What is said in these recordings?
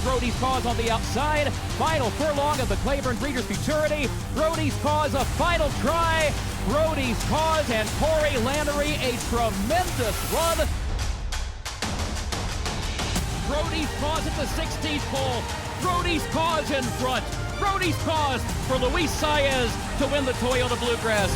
Brody's Cause on the outside. Final furlong of the Claiborne Breeders' Futurity. Brody's Cause a final try. Brody's Cause and Corey Lannery a tremendous run. Brody's Cause at the 16th pole. Brody's Cause in front. Brody's Cause for Luis Saez to win the Toyota Bluegrass.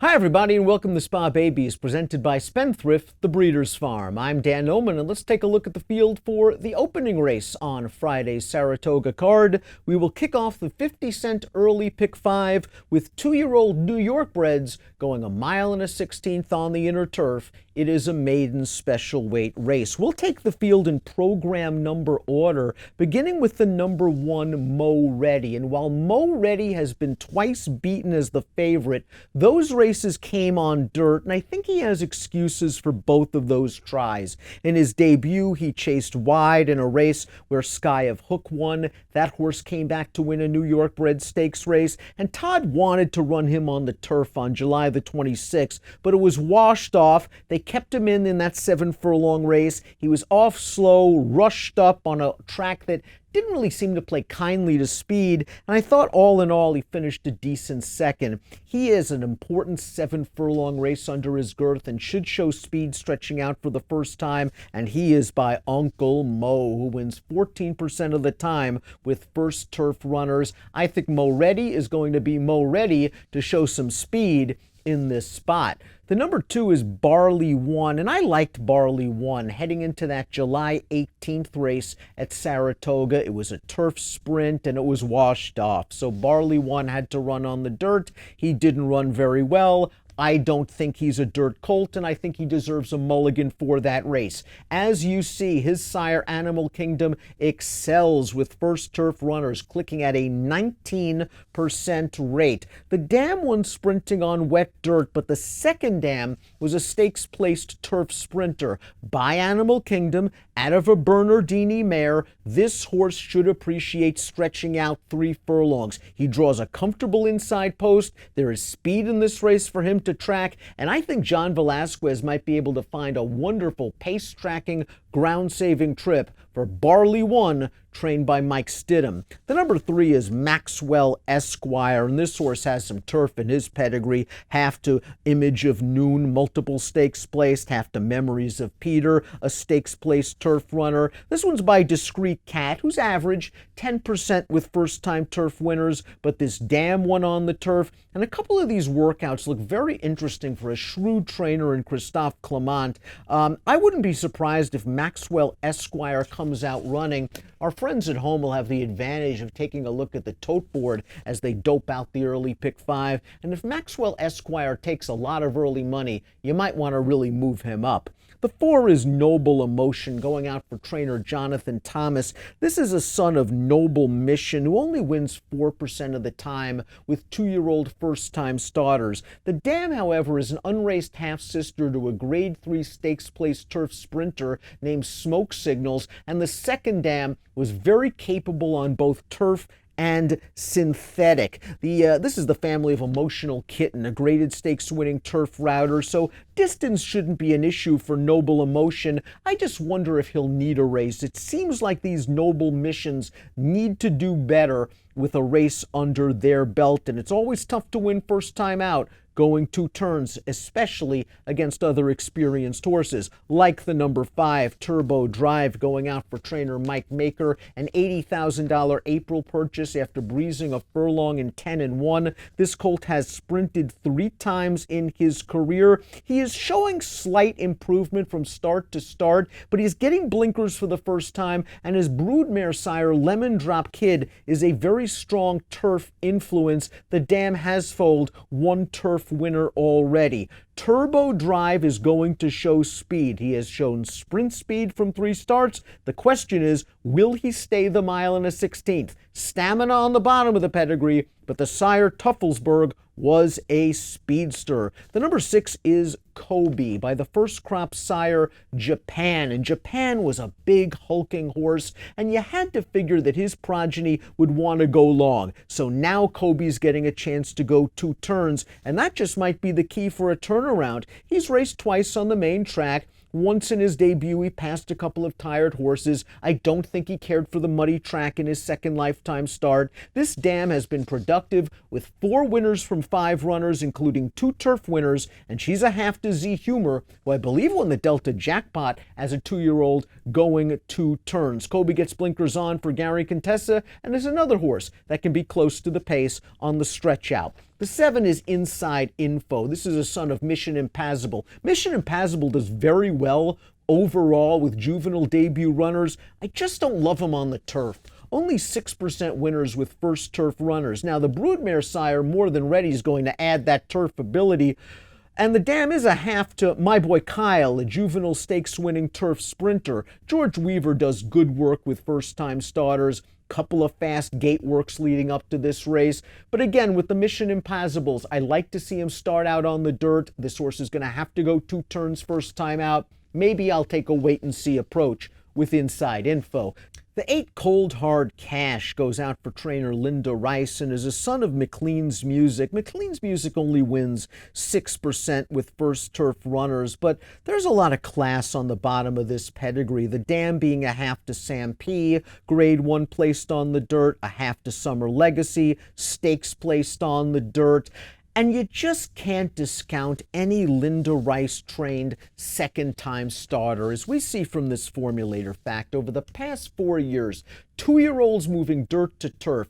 Hi everybody and welcome to Spa Babies, presented by Spendthrift, the Breeders' Farm. I'm Dan Illman and let's take a look at the field for the opening race on Friday's Saratoga card. We will kick off the 50-cent early pick 5 with 2-year-old New York breds going 1 1/16 on the inner turf. It is a maiden special weight race. We'll take the field in program number order, beginning with the number 1 Mo Ready. And while Mo Ready has been twice beaten as the favorite, those races came on dirt, and I think he has excuses for both of those tries. In his debut, he chased wide in a race where Sky of Hook won. That horse came back to win a New York bred stakes race, and Todd wanted to run him on the turf on July the 26th, but it was washed off. They kept him in that 7-furlong race. He was off slow, rushed up on a track that didn't really seem to play kindly to speed, and I thought all in all he finished a decent second. He is an important 7-furlong race under his girth and should show speed stretching out for the first time, and he is by Uncle Mo, who wins 14% of the time with first turf runners. I think Mo Ready is going to be Mo Ready to show some speed in this spot. The number 2 is BarleyOne, and I liked BarleyOne heading into that July 18th race at Saratoga. It was a turf sprint and it was washed off, so BarleyOne had to run on the dirt. He didn't run very well. I don't think he's a dirt colt, and I think he deserves a mulligan for that race. As you see, his sire Animal Kingdom excels with first turf runners, clicking at a 19% rate. The dam won sprinting on wet dirt, but the second dam was a stakes-placed turf sprinter by Animal Kingdom out of a Bernardini mare. This horse should appreciate stretching out 3 furlongs. He draws a comfortable inside post. There is speed in this race for him to track, and I think John Velasquez might be able to find a wonderful pace-tracking, ground-saving trip for BarleyOne, trained by Mike Stidham. The number 3 is Maxwell Esquire, and this horse has some turf in his pedigree. Half to Image of Noon, multiple stakes placed, half to Memories of Peter, a stakes placed turf runner. This one's by Discreet Cat, who's average 10% with first-time turf winners, but this dam one on the turf, and a couple of these workouts look very interesting for a shrewd trainer in Christophe Clement. I wouldn't be surprised if Maxwell Esquire comes out running. Our friends at home will have the advantage of taking a look at the tote board as they dope out the early pick 5. And if Maxwell Esquire takes a lot of early money, you might want to really move him up. The 4 is Noble Emotion, going out for trainer Jonathan Thomas. This is a son of Noble Mission who only wins 4% of the time with 2-year-old first-time starters. The dam, however, is an unraced half-sister to a Grade 3 stakes-placed turf sprinter named Smoke Signals, and the second dam was very capable on both turf and synthetic. This is the family of Emotional Kitten, a graded stakes winning turf router, so distance shouldn't be an issue for Noble Emotion. I just wonder if he'll need a race. It seems like these Noble Missions need to do better with a race under their belt, and it's always tough to win first time out going 2 turns, especially against other experienced horses, like the number 5, Turbo Drive, going out for trainer Mike Maker, an $80,000 April purchase after breezing a furlong in 10-1. This colt has sprinted 3 times in his career. He is showing slight improvement from start to start, but he's getting blinkers for the first time, and his broodmare sire, Lemon Drop Kid, is a very strong turf influence. The dam has foaled 1 turf winner already. Turbo Drive is going to show speed. He has shown sprint speed from 3 starts. The question is, will he stay the 1 1/16? Stamina on the bottom of the pedigree, but but the sire Tuffelsberg was a speedster. The number 6 is Coby by the first crop sire Japan, and Japan was a big hulking horse, and you had to figure that his progeny would want to go long. So now Coby's getting a chance to go 2 turns, and that just might be the key for a turnaround. He's raced twice on the main track. Once in his debut, he passed a couple of tired horses. I don't think he cared for the muddy track in his second lifetime start. This dam has been productive with 4 winners from 5 runners, including 2 turf winners, and she's a half to Z Humor, who I believe won the Delta Jackpot as a 2-year-old going 2 turns. Coby gets blinkers on for Gary Contessa, and is another horse that can be close to the pace on the stretch out. The 7 is Inside Info. This is a son of Mission Impassable. Mission Impassable does very well overall with juvenile debut runners. I just don't love him on the turf. Only 6% winners with first turf runners. Now, the broodmare sire, More Than Ready, is going to add that turf ability. And the dam is a half to My Boy Kyle, a juvenile stakes-winning turf sprinter. George Weaver does good work with first-time starters. Couple of fast gate works leading up to this race. But again, with the Mission Impassibles, I like to see him start out on the dirt. This horse is going to have to go 2 turns first time out. Maybe I'll take a wait-and-see approach with Inside Info. The 8 Cold Hard Cash goes out for trainer Linda Rice and is a son of McLean's Music. McLean's Music only wins 6% with first turf runners, but there's a lot of class on the bottom of this pedigree. The dam being a half to Sam P, grade 1 placed on the dirt, a half to Summer Legacy, stakes placed on the dirt. And you just can't discount any Linda Rice-trained second-time starter. As we see from this formulator fact, over the past 4 years, 2-year-olds moving dirt to turf,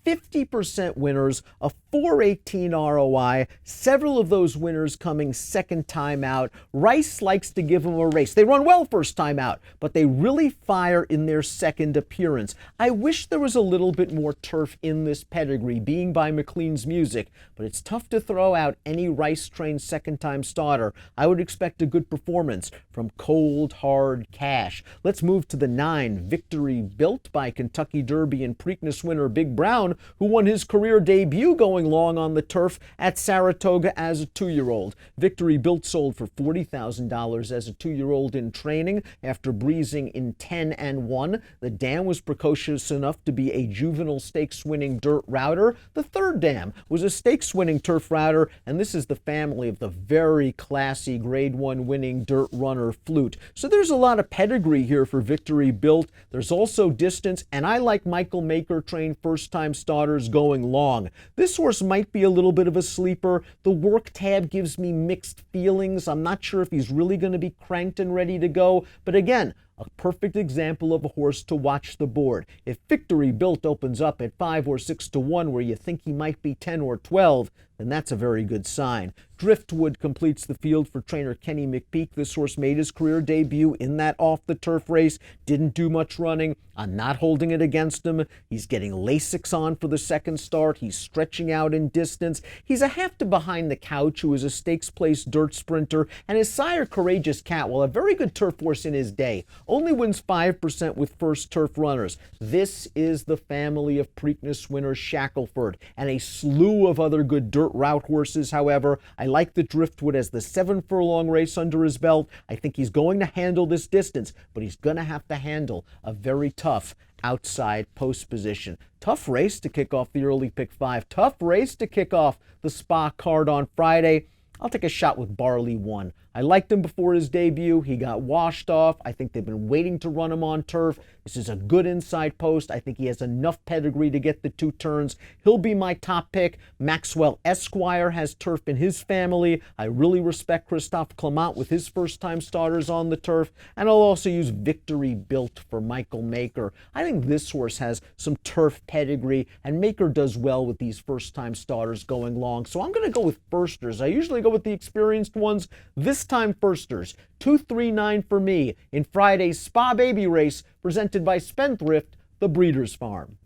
50% winners, a 418 ROI, several of those winners coming second time out. Rice likes to give them a race. They run well first time out, but they really fire in their second appearance. I wish there was a little bit more turf in this pedigree, being by McLean's Music, but it's tough to throw out any Rice-trained second-time starter. I would expect a good performance from Cold Hard Cash. Let's move to the 9, Victory Built by Kentucky Derby and Preakness winner Big Brown, who won his career debut going long on the turf at Saratoga as a 2-year-old. Victory Built sold for $40,000 as a 2-year-old in training after breezing in 10-1. The dam was precocious enough to be a juvenile stakes-winning dirt router. The 3rd dam was a stakes-winning turf router, and this is the family of the very classy grade 1 winning dirt runner Flute. So there's a lot of pedigree here for Victory Built. There's also distance, and I like Michael Maker trained first-time starters going long. This horse might be a little bit of a sleeper. The work tab gives me mixed feelings. I'm not sure if he's really going to be cranked and ready to go, but again, a perfect example of a horse to watch the board. If Victory Built opens up at 5 or 6 to 1 where you think he might be 10 or 12, then that's a very good sign. Driftwood completes the field for trainer Kenny McPeak. This horse made his career debut in that off-the-turf race, didn't do much running. I'm not holding it against him. He's getting Lasix on for the second start. He's stretching out in distance. He's a half to Behind the Couch, who is a stakes-placed dirt sprinter, and his sire, Courageous Cat, well, a very good turf horse in his day, only wins 5% with first turf runners. This is the family of Preakness winner Shackelford, and a slew of other good dirt route horses. However, I like the Driftwood as the 7-furlong race under his belt. I think he's going to handle this distance, but he's going to have to handle a very tough outside post position. Tough race to kick off the early pick 5. Tough race to kick off the Spa card on Friday. I'll take a shot with BarleyOne. I liked him before his debut. He got washed off. I think they've been waiting to run him on turf. This is a good inside post. I think he has enough pedigree to get the 2 turns. He'll be my top pick. Maxwell Esquire has turf in his family. I really respect Christophe Clement with his first-time starters on the turf. And I'll also use Victory Built for Michael Maker. I think this horse has some turf pedigree, and Maker does well with these first-time starters going long. So I'm going to go with firsters. I usually go with the experienced ones. This time firsters. 2-3-9 for me in Friday's Spa Baby race presented by Spendthrift, the Breeders' Farm.